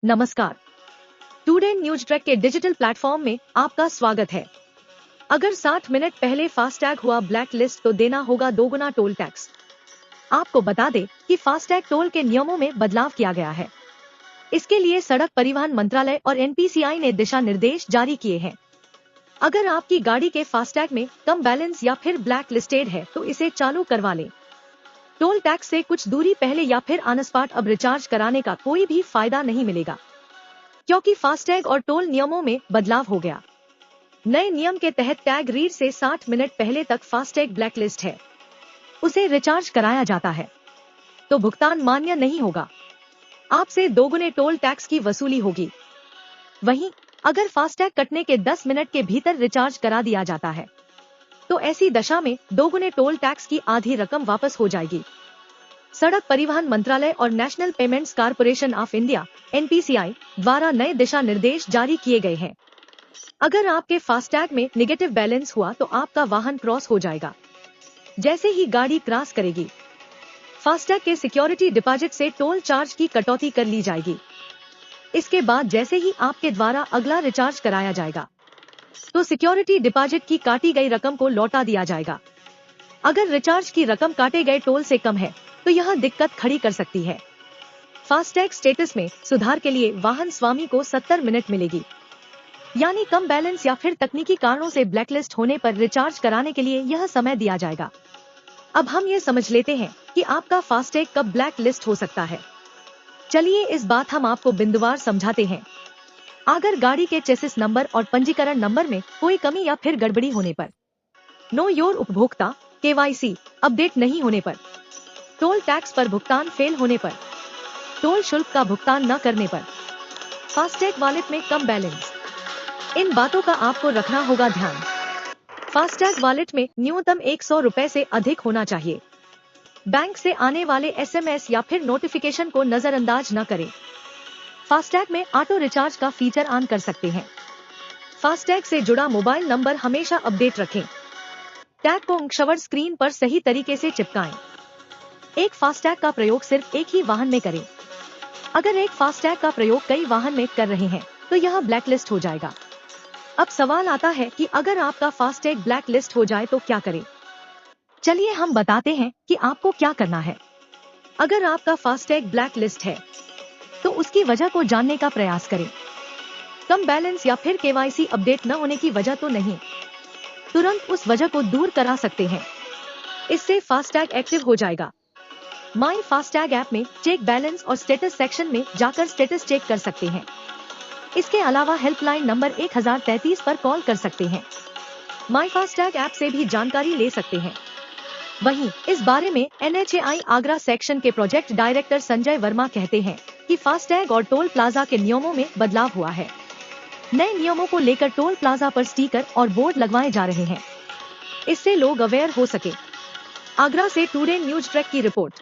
नमस्कार। Today news track के digital platform में आपका स्वागत है। अगर 60 मिनट पहले फास्टैग हुआ ब्लैक लिस्ट तो देना होगा दोगुना टोल टैक्स। आपको बता दें कि फास्टैग टोल के नियमों में बदलाव किया गया है। इसके लिए सड़क परिवहन मंत्रालय और एनपीसीआई ने दिशा निर्देश जारी किए हैं। अगर आपकी गाड़ी के फास्टैग में कम बैलेंस या फिर ब्लैक लिस्टेड है तो इसे चालू करवा लें। टोल टैक्स से कुछ दूरी पहले या फिर ऑन स्पॉट अब रिचार्ज कराने का कोई भी फायदा नहीं मिलेगा, क्योंकि फास्टैग और टोल नियमों में बदलाव हो गया। नए नियम के तहत टैग रीड से 60 मिनट पहले तक फास्टैग ब्लैकलिस्ट है, उसे रिचार्ज कराया जाता है तो भुगतान मान्य नहीं होगा। आपसे दोगुने टोल टैक्स की वसूली होगी। वहीं अगर फास्टैग कटने के 10 मिनट के भीतर रिचार्ज करा दिया जाता है तो ऐसी दशा में दोगुने टोल टैक्स की आधी रकम वापस हो जाएगी। सड़क परिवहन मंत्रालय और national payments corporation of India (NPCI) द्वारा नए दिशा निर्देश जारी किए गए हैं। अगर आपके फास्टैग में नेगेटिव बैलेंस हुआ तो आपका वाहन क्रॉस हो जाएगा। जैसे ही गाड़ी क्रॉस करेगी, फास्टैग के सिक्योरिटी डिपॉजिट से टोल चार्ज की कटौती कर ली जाएगी। इसके बाद जैसे ही आपके द्वारा अगला रिचार्ज कराया जाएगा तो सिक्योरिटी डिपॉजिट की काटी गई रकम को लौटा दिया जाएगा। अगर रिचार्ज की रकम काटे गए टोल से कम है तो यह दिक्कत खड़ी कर सकती है। फास्टैग स्टेटस में सुधार के लिए वाहन स्वामी को 70 मिनट मिलेगी, यानी कम बैलेंस या फिर तकनीकी कारणों से ब्लैकलिस्ट होने पर रिचार्ज कराने के लिए यह समय दिया जाएगा। अब हम ये समझ लेते हैं कि आपका फास्टैग कब ब्लैक लिस्ट हो सकता है। चलिए इस बात हम आपको बिंदुवार समझाते हैं। अगर गाड़ी के चेसिस नंबर और पंजीकरण नंबर में कोई कमी या फिर गड़बड़ी होने पर, नो योर उपभोक्ता केवाईसी अपडेट नहीं होने पर, टोल टैक्स पर भुगतान फेल होने पर, टोल शुल्क का भुगतान न करने पर, फास्टैग वॉलेट में कम बैलेंस, इन बातों का आपको रखना होगा ध्यान। फास्टैग वॉलेट में न्यूनतम 100 रुपए से अधिक होना चाहिए। बैंक से आने वाले एसएमएस या फिर नोटिफिकेशन को नजरअंदाज न करें। फास्टैग में ऑटो रिचार्ज का फीचर ऑन कर सकते हैं। फास्टैग से जुड़ा मोबाइल नंबर हमेशा अपडेट रखें। टैग को अंकशवर स्क्रीन पर सही तरीके से चिपकाएं। एक फास्टैग का प्रयोग सिर्फ एक ही वाहन में करें। अगर एक फास्टैग का प्रयोग कई वाहन में कर रहे हैं तो यह ब्लैकलिस्ट हो जाएगा। अब सवाल आता है कि अगर आपका फास्टैग ब्लैकलिस्ट हो जाए तो क्या करें। चलिए हम बताते हैं कि आपको क्या करना है। अगर आपका फास्टैग ब्लैकलिस्ट है तो उसकी वजह को जानने का प्रयास करें। कम बैलेंस या फिर केवाईसी अपडेट न होने की वजह तो नहीं, तुरंत उस वजह को दूर करा सकते हैं। इससे फास्टैग एक्टिव हो जाएगा। माई फास्टैग ऐप में चेक बैलेंस और स्टेटस सेक्शन में जाकर स्टेटस चेक कर सकते हैं। इसके अलावा हेल्पलाइन नंबर 1033 पर कॉल कर सकते हैं। माई फास्टैग ऐप से भी जानकारी ले सकते हैं। वहीं इस बारे में एनएचएआई आगरा सेक्शन के प्रोजेक्ट डायरेक्टर संजय वर्मा कहते हैं कि फास्टैग और टोल प्लाजा के नियमों में बदलाव हुआ है। नए नियमों को लेकर टोल प्लाजा पर स्टिकर और बोर्ड लगवाए जा रहे हैं, इससे लोग अवेयर हो सके। आगरा से टुडे न्यूज ट्रैक की रिपोर्ट।